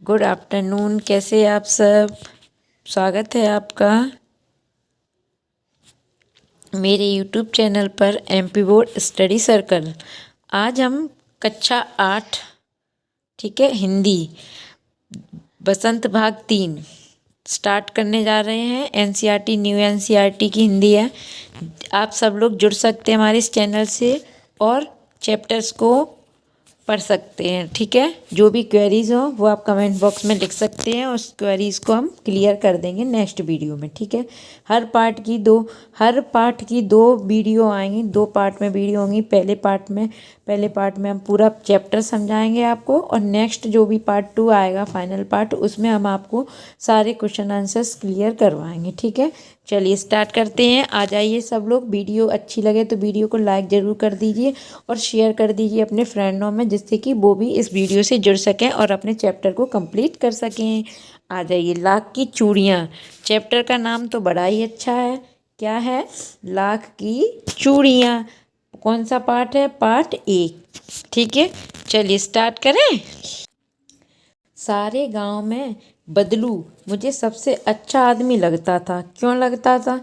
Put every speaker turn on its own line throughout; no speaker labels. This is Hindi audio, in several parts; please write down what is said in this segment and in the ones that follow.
Good afternoon. कैसे हैं आप सब? स्वागत है आपका मेरे यूट्यूब चैनल पर एमपी बोर्ड स्टडी सर्कल। आज हम कक्षा 8 ठीक है हिंदी बसंत भाग 3 स्टार्ट करने जा रहे हैं। एनसीईआरटी न्यू एनसीईआरटी की हिंदी है। आप सब लोग जुड़ सकते हैं हमारे इस चैनल से और चैप्टर्स को पढ़ सकते हैं। ठीक है, जो भी क्वेरीज हो वो आप कमेंट बॉक्स में लिख सकते हैं और उस क्वेरीज को हम क्लियर कर देंगे नेक्स्ट वीडियो में। ठीक है, हर पार्ट की दो वीडियो आएंगी, 2 पार्ट में वीडियो होंगी। पहले पार्ट में हम पूरा चैप्टर समझाएंगे आपको और नेक्स्ट जो भी पार्ट 2 आएगा फाइनल पार्ट, उसमें हम आपको सारे क्वेश्चन आंसर्स क्लियर करवाएंगे। ठीक है, चलिए स्टार्ट करते हैं। आ जाइए सब लोग। वीडियो अच्छी लगे तो वीडियो को लाइक ज़रूर कर दीजिए और शेयर कर दीजिए अपने फ्रेंडों में, जिससे कि वो भी इस वीडियो से जुड़ सकें और अपने चैप्टर को कंप्लीट कर सकें। आ जाइए। लाख की चूड़ियाँ, चैप्टर का नाम तो बड़ा ही अच्छा है। क्या है? लाख की चूड़ियाँ। कौन सा पार्ट है? पार्ट 1। ठीक है, चलिए स्टार्ट करें। सारे गांव में बदलू मुझे सबसे अच्छा आदमी लगता था। क्यों लगता था?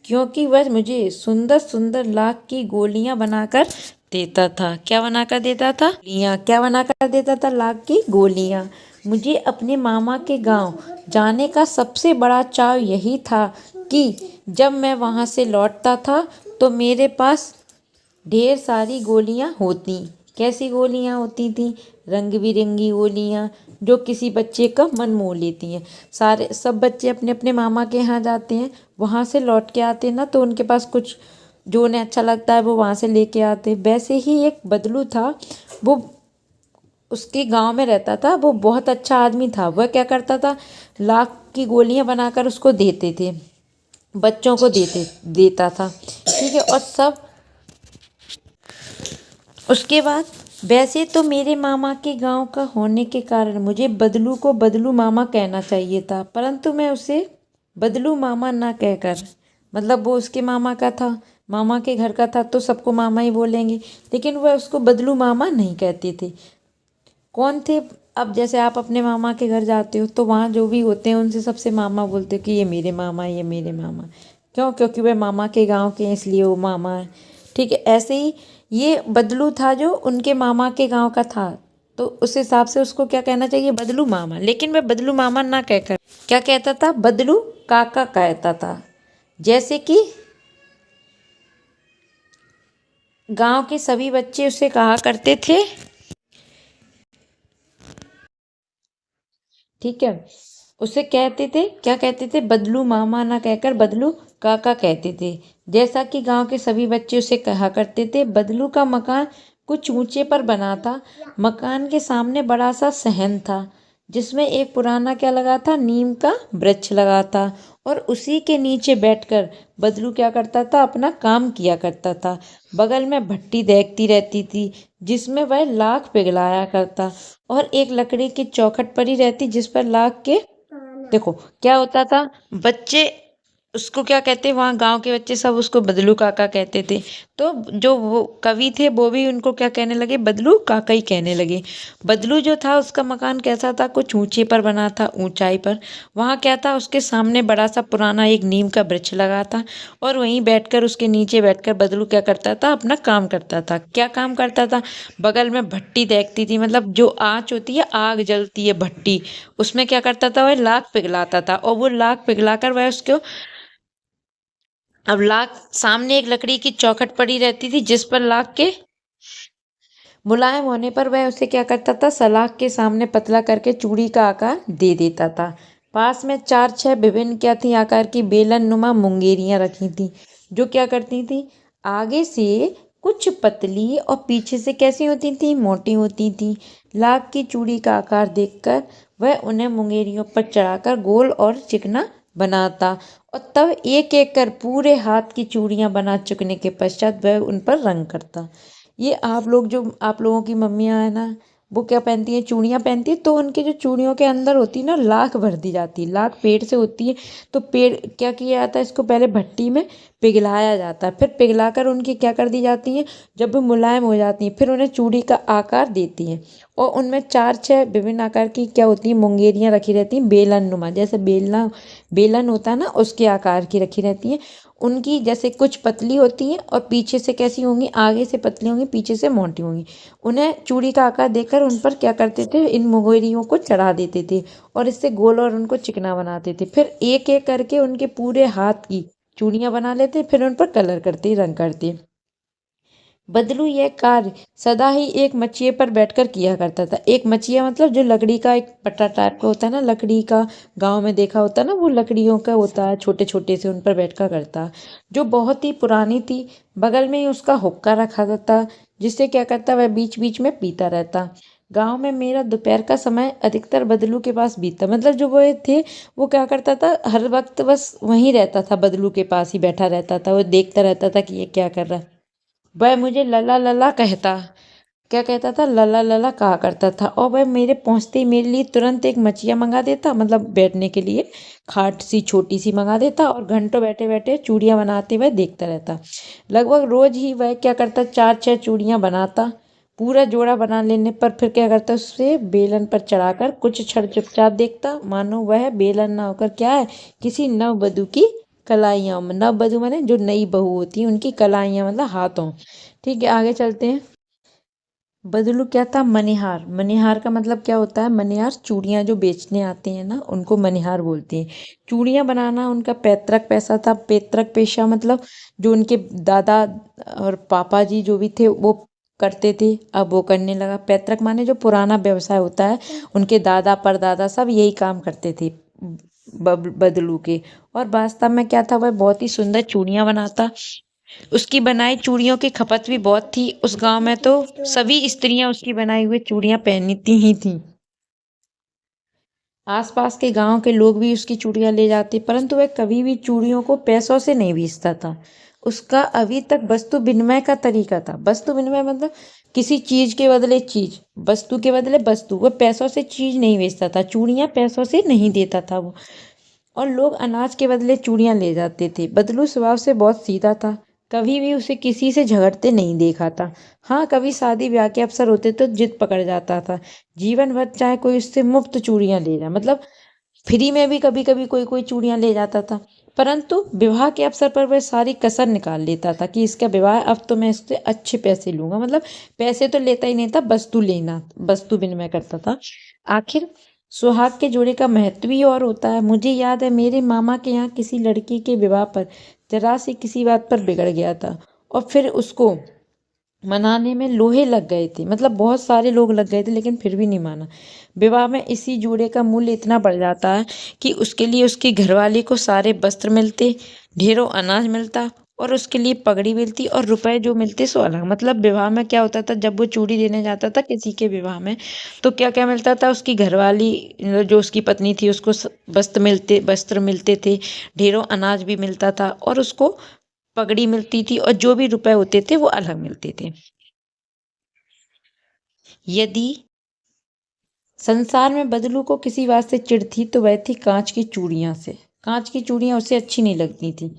क्योंकि वह मुझे सुंदर सुंदर लाख की गोलियां बनाकर देता था। क्या बनाकर देता था? गोलियां। क्या बनाकर देता था? लाख की गोलियां। मुझे अपने मामा के गांव जाने का सबसे बड़ा चाव यही था कि जब मैं वहां से लौटता था तो मेरे पास ढेर सारी गोलियां होती। कैसी गोलियां होती थी? रंग बिरंगी गोलियां जो किसी बच्चे का मन मोह लेती हैं। सब बच्चे अपने अपने मामा के यहाँ जाते हैं, वहाँ से लौट के आते हैं ना, तो उनके पास कुछ जो उन्हें अच्छा लगता है वो वहाँ से लेके आते। वैसे ही एक बदलू था, वो उसके गांव में रहता था। वो बहुत अच्छा आदमी था। वह क्या करता था? लाख की गोलियां बनाकर उसको देते थे, बच्चों को देता था। ठीक है, और सब उसके बाद वैसे तो मेरे मामा के गांव का होने के कारण मुझे बदलू को बदलू मामा कहना चाहिए था, परंतु मैं उसे बदलू मामा ना कहकर, मतलब वो उसके मामा का था, मामा के घर का था, तो सबको मामा ही बोलेंगे, लेकिन वह उसको बदलू मामा नहीं कहते थे। कौन थे? अब जैसे आप अपने मामा के घर जाते हो तो वहाँ जो भी होते हैं उनसे सबसे मामा बोलते हो कि ये मेरे मामा, ये मेरे मामा। क्यों? क्योंकि वह मामा के गांव के हैं, इसलिए वो मामा है। ठीक है, ऐसे ही ये बदलू था जो उनके मामा के गांव का था, तो उस हिसाब से उसको क्या कहना चाहिए? बदलू मामा। लेकिन वह बदलू मामा ना कहकर क्या कहता था? बदलू काका कहता था। जैसे कि गांव के सभी बच्चे उसे कहा करते थे। ठीक है, उसे कहते थे, क्या कहते थे? बदलू मामा ना कहकर बदलू काका कहते थे। जैसा कि गांव के सभी बच्चे उसे कहा करते थे। बदलू का मकान कुछ ऊंचे पर बना था। मकान के सामने बड़ा सा सहन था, जिसमें एक पुराना क्या लगा था? नीम का वृक्ष लगा था। और उसी के नीचे बैठकर बदलू क्या करता था? अपना काम किया करता था। बगल में भट्टी देखती रहती थी, जिसमें वह लाख पिघलाया करता, और एक लकड़ी की चौखट पड़ी रहती जिस पर लाख के, देखो क्या होता था, बच्चे उसको क्या कहते, वहाँ गांव के बच्चे सब उसको बदलू काका कहते थे। तो जो वो कवि थे वो भी उनको क्या कहने लगे? बदलू काका ही कहने लगे। बदलू जो था उसका मकान कैसा था? कुछ ऊंचे पर बना था, ऊंचाई पर। वहाँ क्या था? उसके सामने बड़ा सा पुराना एक नीम का वृक्ष लगा था, और वहीं बैठकर, उसके नीचे बैठकर बदलू क्या करता था? अपना काम करता था। क्या काम करता था? बगल में भट्टी देखती थी, मतलब जो आँच होती है, आग जलती है भट्टी, उसमें क्या करता था? वह लाख पिघलाता था, और वो लाख पिघलाकर वह उसको, अब लाख सामने एक लकड़ी की चौखट पड़ी रहती थी जिस पर लाख के मुलायम होने पर वह उसे क्या करता था? सलाख के सामने पतला करके चूड़ी का आकार दे देता था। पास में 4-6 विभिन्न क्या थी आकार की बेलन नुमा मुंगेरियां रखी थी, जो क्या करती थी? आगे से कुछ पतली और पीछे से कैसी होती थी? मोटी होती थी। लाख की चूड़ी का आकार देखकर वह उन्हें मुंगेरियों पर चढ़ाकर गोल और चिकना बनाता, और तब एक एक कर पूरे हाथ की चूड़ियां बना चुकने के पश्चात वह उन पर रंग करता। ये आप लोग, जो आप लोगों की मम्मियाँ हैं ना, वो क्या पहनती हैं, चूड़ियाँ पहनती है। तो उनके जो चूड़ियों के अंदर होती है ना, लाख भर दी जाती है। लाख पेड़ से होती है। तो पेड़ क्या किया जाता है, इसको पहले भट्टी में पिघलाया जाता है, फिर पिघलाकर उनकी क्या कर दी जाती है, जब वो मुलायम हो जाती हैं फिर उन्हें चूड़ी का आकार देती हैं। और उनमें 4-6 विभिन्न आकार की क्या होती हैं, मुंगेरियाँ रखी रहती हैं, बेलन नुमा, जैसे बेलन होता है ना, उसके आकार की रखी रहती हैं। उनकी जैसे कुछ पतली होती हैं और पीछे से कैसी होंगी, आगे से पतली होंगी, पीछे से मोटी होंगी। उन्हें चूड़ी का आकार देकर उन पर क्या करते थे, इन मुंगेरियों को चढ़ा देते थे और इससे गोल और उनको चिकना बनाते थे। फिर एक एक करके उनके पूरे हाथ की चूड़ियाँ बना लेते, फिर उन पर कलर करते, रंग करते। बदलू यह कार्य सदा ही एक मचिए पर बैठकर किया करता था। एक मचिया मतलब जो लकड़ी का एक पट्टा टाइप का होता है ना, लकड़ी का, गांव में देखा होता है ना, वो लकड़ियों का होता है, छोटे छोटे से, उन पर बैठकर करता, जो बहुत ही पुरानी थी। बगल में ही उसका हुक्का रखा था, जिससे क्या करता, वह बीच बीच में पीता रहता। गांव में मेरा दोपहर का समय अधिकतर बदलू के पास बीतता। मतलब जो वो थे, वो क्या करता था, हर वक्त बस वहीं रहता था, बदलू के पास ही बैठा रहता था। वो देखता रहता था कि ये क्या कर रहा है। वह मुझे लला लला कहता, क्या कहता था, लला लला कहा करता था। और वह मेरे पहुंचते ही मेरे लिए तुरंत एक मचिया मंगा देता, मतलब बैठने के लिए खाट सी छोटी सी मंगा देता, और घंटों बैठे बैठे चूड़ियाँ बनाते हुए देखता रहता। लगभग रोज ही वह क्या करता, 4-6 चूड़ियाँ बनाता। पूरा जोड़ा बना लेने पर फिर क्या करता, उससे बेलन पर चढ़ाकर कुछ क्षण चुपचाप देखता, मानो वह बेलन ना होकर क्या है, किसी नववधू की कलाइयाँ, नववधू माने जो नई बहू होती है उनकी कलाइयाँ, मतलब हाथों। ठीक है, आगे चलते हैं। बदलू क्या था, मनिहार। मनिहार का मतलब क्या होता है, मनिहार चूड़ियाँ जो बेचने आते हैं ना, उनको मनिहार बोलते हैं। चूड़ियाँ बनाना उनका पैतृक पैसा था। पैतृक पेशा मतलब जो उनके दादा और पापा जी जो भी थे वो करते थे, अब वो करने लगा। पैतृक माने जो पुराना व्यवसाय होता है, उनके दादा परदादा सब यही काम करते थे बदलू के। और वास्तव में क्या था, वह बहुत ही सुंदर चूड़ियाँ बनाता। उसकी बनाई चूड़ियों की खपत भी बहुत थी। उस गांव में तो सभी स्त्रियां उसकी बनाई हुई चूड़ियां पहनती ही थीं। आसपास के गांव के लोग भी उसकी चूड़ियां ले जाते, परंतु वह कभी भी चूड़ियों को पैसों से नहीं बेचता था। उसका अभी तक वस्तु विनिमय का तरीका था। वस्तु विनिमय मतलब किसी चीज के बदले चीज, वस्तु के बदले वस्तु। वह पैसों से चीज नहीं बेचता था, चूड़ियां पैसों से नहीं देता था वो। और लोग अनाज के बदले चूड़ियां ले जाते थे। बदलू स्वभाव से बहुत सीधा था, कभी भी उसे किसी से झगड़ते नहीं देखा था। हाँ, कभी शादी ब्याह के अवसर होते तो जिद पकड़ जाता था, जीवन भर चाहे कोई उससे मुफ्त चूड़ियां ले जाए, मतलब फ्री में भी कभी कभी कोई कोई चूड़ियां ले जाता था। परंतु विवाह के अवसर पर वह सारी कसर निकाल लेता था कि इसका विवाह, अब तो मैं इससे अच्छे पैसे लूंगा। मतलब पैसे तो लेता ही नहीं था, वस्तु लेना, वस्तु विनिमय करता था। आखिर सुहाग के जोड़े का महत्व ही और होता है। मुझे याद है मेरे मामा के यहाँ किसी लड़की के विवाह पर जरा सी किसी बात पर बिगड़ गया था, और फिर उसको मनाने में लोहे लग गए थे। मतलब बहुत सारे लोग लग गए थे, लेकिन फिर भी नहीं माना। विवाह में इसी जोड़े का मूल्य इतना बढ़ जाता है कि उसके लिए उसकी घरवाली को सारे वस्त्र मिलते, ढेरों अनाज मिलता, और उसके लिए पगड़ी मिलती, और रुपए जो मिलते सो अलग। मतलब विवाह में क्या होता था, जब वो चूड़ी देने जाता था किसी के विवाह में, तो क्या क्या मिलता था, उसकी घरवाली जो उसकी पत्नी थी उसको वस्त्र मिलते थे, ढेरों अनाज भी मिलता था, और उसको पगड़ी मिलती थी, और जो भी रुपए होते थे वो अलग मिलते थे। यदि संसार में बदलू को किसी बात से चिढ़ थी तो वह थी कांच की चूड़ियां से। कांच की चूड़ियां उसे अच्छी नहीं लगती थी।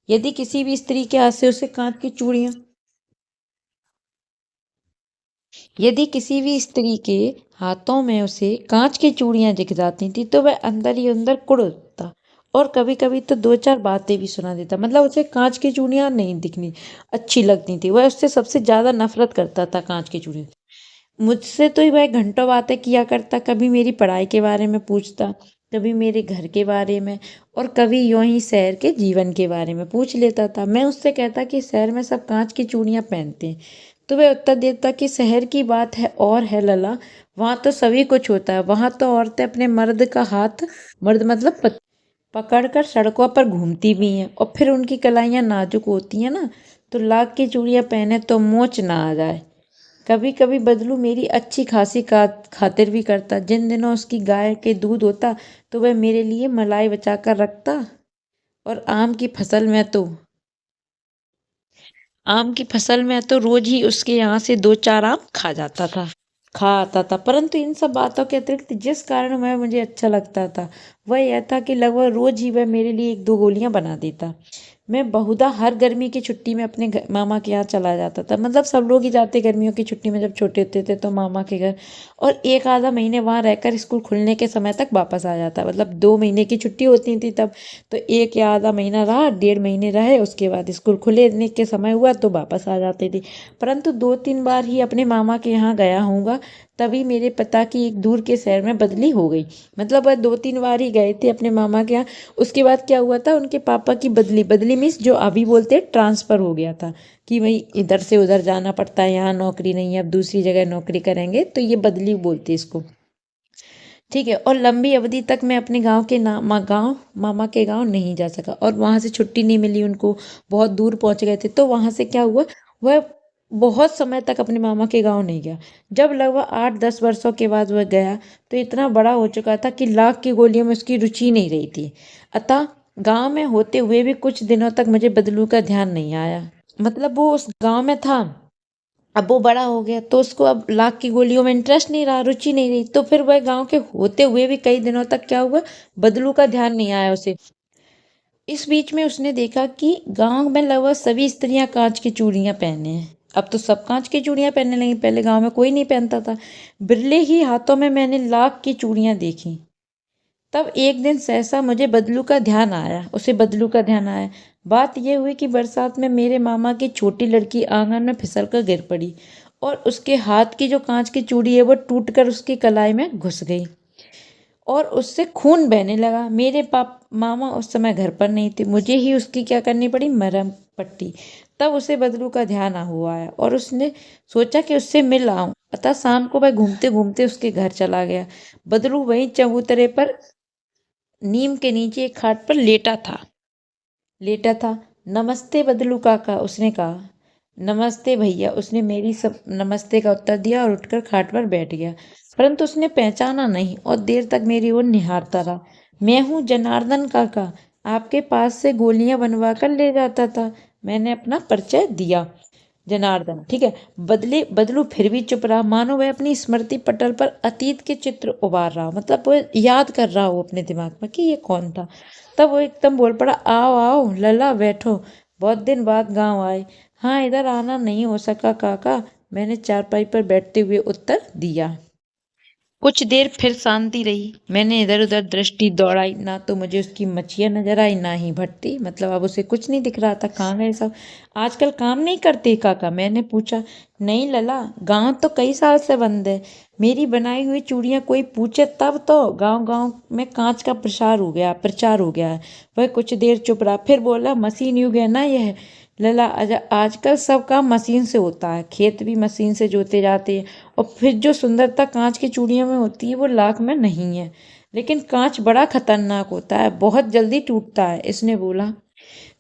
यदि किसी भी स्त्री के हाथ से उसे कांच की चूड़ियां यदि किसी भी स्त्री के हाथों में उसे कांच की चूड़ियां दिख जाती थी तो वह अंदर ही अंदर कुढ़ उठता, और कभी कभी तो 2-4 बातें भी सुना देता। मतलब उसे कांच की चूड़ियां नहीं दिखनी अच्छी लगती थी, वह उससे सबसे ज्यादा नफरत करता था, कांच की चूड़ियां। मुझसे तो वह घंटों बातें किया करता, कभी मेरी पढ़ाई के बारे में पूछता, कभी मेरे घर के बारे में, और कभी यूं ही शहर के जीवन के बारे में पूछ लेता था। मैं उससे कहता कि शहर में सब कांच की चूड़ियां पहनते हैं, तो वह उत्तर देता कि शहर की बात है और है लला, वहाँ तो सभी कुछ होता है। वहाँ तो औरतें अपने मर्द का हाथ, मर्द मतलब पकड़कर सड़कों पर घूमती भी हैं, और फिर उनकी कलाइयाँ नाजुक होती हैं ना, तो लाख की चूड़ियाँ पहने तो मोच ना आ जाए। कभी कभी बदलू मेरी अच्छी खासी खातिर भी करता। जिन दिनों उसकी गाय के दूध होता तो वह मेरे लिए मलाई बचा कर रखता, और आम की फसल में तो रोज ही उसके यहाँ से 2-4 आम खा जाता था। खा आता था। परंतु इन सब बातों के अतिरिक्त जिस कारण वह मुझे अच्छा लगता था वह यह था कि लगभग रोज ही वह मेरे लिए एक दो गोलियां बना देता। मैं बहुधा हर गर्मी की छुट्टी में अपने मामा के यहाँ चला जाता था। मतलब सब लोग ही जाते गर्मियों की छुट्टी में, जब छोटे होते थे तो मामा के घर। और एक आधा महीने वहाँ रहकर स्कूल खुलने के समय तक वापस आ जाता। मतलब 2 महीने की छुट्टी होती थी तब, तो एक या आधा महीना रहा, 1.5 महीने रहे, उसके बाद स्कूल खुलने के समय हुआ तो वापस आ जाते थे। परंतु 2-3 बार ही अपने मामा के यहाँ गया होऊंगा, तभी मेरे पिता की एक दूर के शहर में बदली हो गई। मतलब वह 2-3 बार ही गए थे अपने मामा के यहाँ। उसके बाद क्या हुआ था, उनके पापा की बदली, बदली मीन्स जो अभी बोलते हैं ट्रांसफर हो गया था, कि भाई इधर से उधर जाना पड़ता है, यहाँ नौकरी नहीं है, अब दूसरी जगह नौकरी करेंगे, तो ये बदली बोलते हैं इसको। ठीक है। और लंबी अवधि तक मैं अपने गांव के गांव मामा के गांव नहीं जा सका, और वहां से छुट्टी नहीं मिली उनको, बहुत दूर पहुंच गए थे। तो वहां से क्या हुआ, वह बहुत समय तक अपने मामा के गांव नहीं गया। जब लगभग 8-10 वर्षों के बाद वह गया तो इतना बड़ा हो चुका था कि लाख की गोलियों में उसकी रुचि नहीं रही थी। अतः गांव में होते हुए भी कुछ दिनों तक मुझे बदलू का ध्यान नहीं आया। मतलब वो उस गांव में था, अब वो बड़ा हो गया तो उसको अब लाख की गोलियों में इंटरेस्ट नहीं रहा, रुचि नहीं रही, तो फिर वह गांव के होते हुए भी कई दिनों तक क्या हुआ, बदलू का ध्यान नहीं आया उसे। इस बीच में उसने देखा कि गांव में लगभग सभी स्त्रियां कांच की चूड़ियां पहने हैं। अब तो सब कांच की चूड़ियां पहनने लगी, पहले गांव में कोई नहीं पहनता था। बिरले ही हाथों में मैंने लाख की चूड़ियां देखी। तब एक दिन सहसा मुझे बदलू का ध्यान आया, उसे बदलू का ध्यान आया। बात यह हुई कि बरसात में मेरे मामा की छोटी लड़की आंगन में फिसल कर गिर पड़ी, और उसके हाथ की जो कांच की चूड़ी है वो टूटकर उसकी कलाई में घुस गई, और उससे खून बहने लगा। मेरे मामा उस समय घर पर नहीं थे, मुझे ही उसकी क्या करनी पड़ी, मरहम पट्टी। तब उसे बदलू का ध्यान हुआ है, और उसने सोचा कि उससे मिल आऊं। अतः शाम को वह घूमते घूमते उसके घर चला गया। बदलू वहीं चबूतरे पर नीम के नीचे एक खाट पर लेटा था। नमस्ते बदलू काका, उसने कहा। नमस्ते भैया, उसने मेरी सब नमस्ते का उत्तर दिया और उठकर खाट पर बैठ गया। परंतु उसने पहचाना नहीं और देर तक मेरी ओर निहारता रहा। मैं हूँ जनार्दन काका, आपके पास से गोलियां बनवा कर ले जाता था। मैंने अपना परिचय दिया। जनार्दन, ठीक है। बदलू फिर भी चुप रहा, मानो वह अपनी स्मृति पटल पर अतीत के चित्र उबार रहा, मतलब वो याद कर रहा हो अपने दिमाग में कि ये कौन था। तब वो एकदम बोल पड़ा, आओ आओ लला, बैठो, बहुत दिन बाद गांव आए। हाँ, इधर आना नहीं हो सका काका, मैंने चारपाई पर बैठते हुए उत्तर दिया। कुछ देर फिर शांति रही। मैंने इधर उधर दृष्टि दौड़ाई, ना तो मुझे उसकी मच्छियाँ नजर आई, ना ही भट्टी। मतलब अब उसे कुछ नहीं दिख रहा था, कहाँ गए सब। आजकल काम नहीं करते काका, मैंने पूछा। नहीं लला, गांव तो कई साल से बंद है। मेरी बनाई हुई चूड़ियाँ कोई पूछे तब तो गांव गांव में कांच का प्रचार हो गया है। वह कुछ देर चुप रहा, फिर बोला, मशीन युग है ना यह लला, आजकल सब काम मशीन से होता है, खेत भी मशीन से जोते जाते हैं। और फिर जो सुंदरता कांच की चूड़ियों में होती है वो लाख में नहीं है। लेकिन कांच बड़ा खतरनाक होता है, बहुत जल्दी टूटता है, इसने बोला।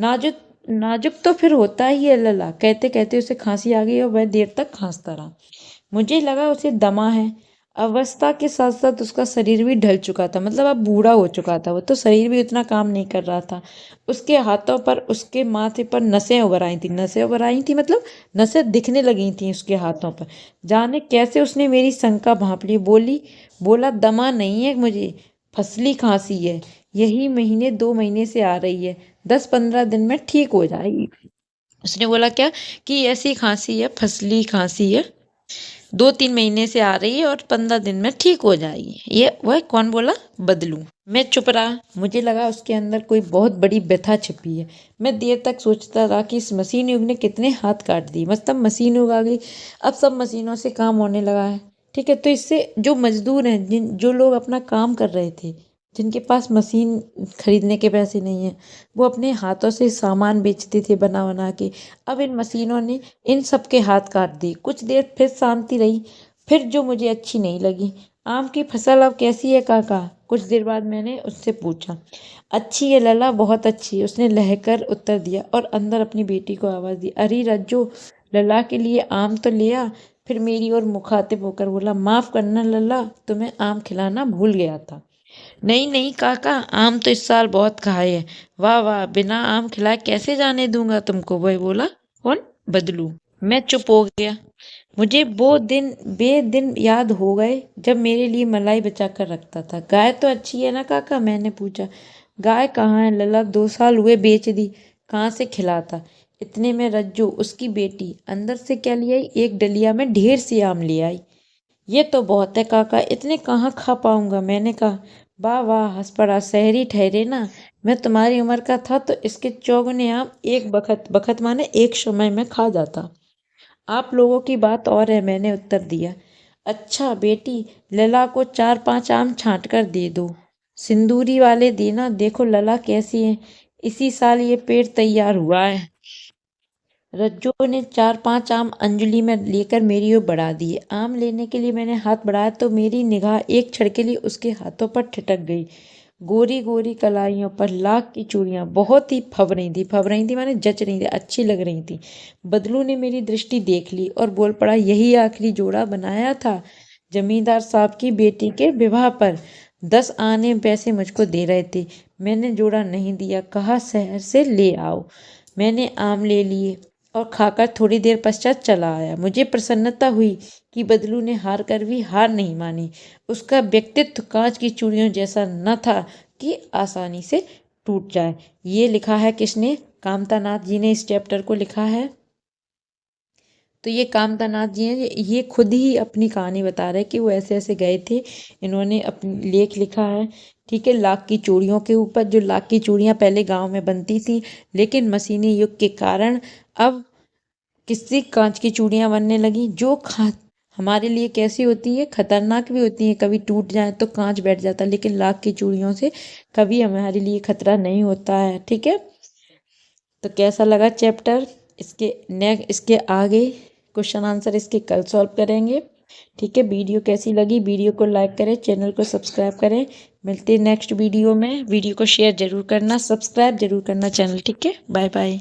नाजुक नाजुक तो फिर होता ही है लला। कहते कहते उसे खांसी आ गई और वह देर तक खांसता रहा। मुझे लगा उसे दमा है। अवस्था के साथ साथ उसका शरीर भी ढल चुका था, मतलब अब बूढ़ा हो चुका था वो, तो शरीर भी उतना काम नहीं कर रहा था। उसके हाथों पर, उसके माथे पर नसें उभर आई थी, नसें उभर आई थी, मतलब नसें दिखने लगी थी उसके हाथों पर। जाने कैसे उसने मेरी शंका भांप ली। बोला, दमा नहीं है मुझे, फसली खांसी है। यही 1-2 महीने से आ रही है, 10-15 दिन में ठीक हो जाएगी। उसने बोला क्या, कि ऐसी खांसी है, फसली खांसी है, 2-3 महीने से आ रही है और 15 दिन में ठीक हो जाएगी। ये वह कौन बोला, बदलू। मैं चुप रहा, मुझे लगा उसके अंदर कोई बहुत बड़ी व्यथा छिपी है। मैं देर तक सोचता रहा कि इस मशीन युग ने कितने हाथ काट दिए। मतलब मशीन युग आ गई, अब सब मशीनों से काम होने लगा है। ठीक है, तो इससे जो मजदूर हैं, जो लोग अपना काम कर रहे थे, जिनके पास मशीन खरीदने के पैसे नहीं है, वो अपने हाथों से सामान बेचते थे बना बना के। अब इन मशीनों ने इन सब के हाथ काट दिए। कुछ देर फिर शांति रही, फिर जो मुझे अच्छी नहीं लगी। आम की फसल अब कैसी है काका, कुछ देर बाद मैंने उससे पूछा। अच्छी है लला, बहुत अच्छी है, उसने लहकर उत्तर दिया और अंदर अपनी बेटी को आवाज़ दी। अरे रज्जो, लला के लिए आम तो ले आ। फिर मेरी ओर मुखातिब होकर बोला, माफ़ करना लला, तुम्हें आम खिलाना भूल गया था। नहीं नहीं काका, आम तो इस साल बहुत खाए हैं। वाह वाह, बिना आम खिलाए कैसे जाने दूंगा तुमको, वही बोला। कौन, बदलू। मैं चुप हो गया। मुझे वो दिन बेदिन याद हो गए जब मेरे लिए मलाई बचा कर रखता था। गाय तो अच्छी है ना काका, मैंने पूछा। गाय कहाँ है लला, 2 साल हुए बेच दी, कहाँ से खिलाता। इतने में रज्जू उसकी बेटी अंदर से क्या ले आई, एक डलिया में ढेर सी आम ले आई। ये तो बहुत है काका, इतने कहाँ खा पाऊंगा, मैंने कहा। वाह वाह हंस पड़ा, शहरी ठहरे ना। मैं तुम्हारी उम्र का था तो इसके चौगुने आम एक बखत, बखत माने एक समय में खा जाता। आप लोगों की बात और है, मैंने उत्तर दिया। अच्छा बेटी, लला को 4-5 आम छांट कर दे दो, सिंदूरी वाले देना। देखो लला कैसी है, इसी साल ये पेड़ तैयार हुआ है। रज्जू ने 4-5 आम अंजलि में लेकर मेरी ओर बढ़ा दिए। आम लेने के लिए मैंने हाथ बढ़ाया तो मेरी निगाह एक क्षण के लिए उसके हाथों पर ठिठक गई। गोरी गोरी कलाइयों पर लाख की चूड़ियां बहुत ही फब रही थी माने जच रही थी, अच्छी लग रही थी। बदलू ने मेरी दृष्टि देख ली और बोल पड़ा, यही आखिरी जोड़ा बनाया था जमींदार साहब की बेटी के विवाह पर। 10 आने पैसे मुझको दे रहे थे, मैंने जोड़ा नहीं दिया, कहा शहर से ले आओ। मैंने आम ले लिए और खाकर थोड़ी देर पश्चात चला आया। मुझे प्रसन्नता हुई कि बदलू ने हार कर भी हार नहीं मानी। उसका व्यक्तित्व कांच की चूड़ियों जैसा न था कि आसानी से टूट जाए। ये लिखा है किसने, कामता नाथ जी ने इस चैप्टर को लिखा है। तो ये कामता नाथ जी हैं, ये खुद ही अपनी कहानी बता रहे हैं कि वो ऐसे ऐसे गए थे। इन्होंने अपनी लेख लिखा है, ठीक है, लाख की चूड़ियों के ऊपर। जो लाख की चूड़ियाँ पहले गांव में बनती थी, लेकिन मशीनी युग के कारण अब किससे कांच की चूड़ियाँ बनने लगी, जो हमारे लिए कैसी होती है, खतरनाक भी होती है। कभी टूट जाए तो कांच बैठ जाता है, लेकिन लाख की चूड़ियों से कभी हमारे लिए खतरा नहीं होता है, ठीक है। तो कैसा लगा चैप्टर, इसके आगे क्वेश्चन आंसर इसके कल सॉल्व करेंगे, ठीक है। वीडियो कैसी लगी, वीडियो को लाइक करें, चैनल को सब्सक्राइब करें। मिलते हैं नेक्स्ट वीडियो में। वीडियो को शेयर जरूर करना, सब्सक्राइब जरूर करना चैनल, ठीक है। Bye bye.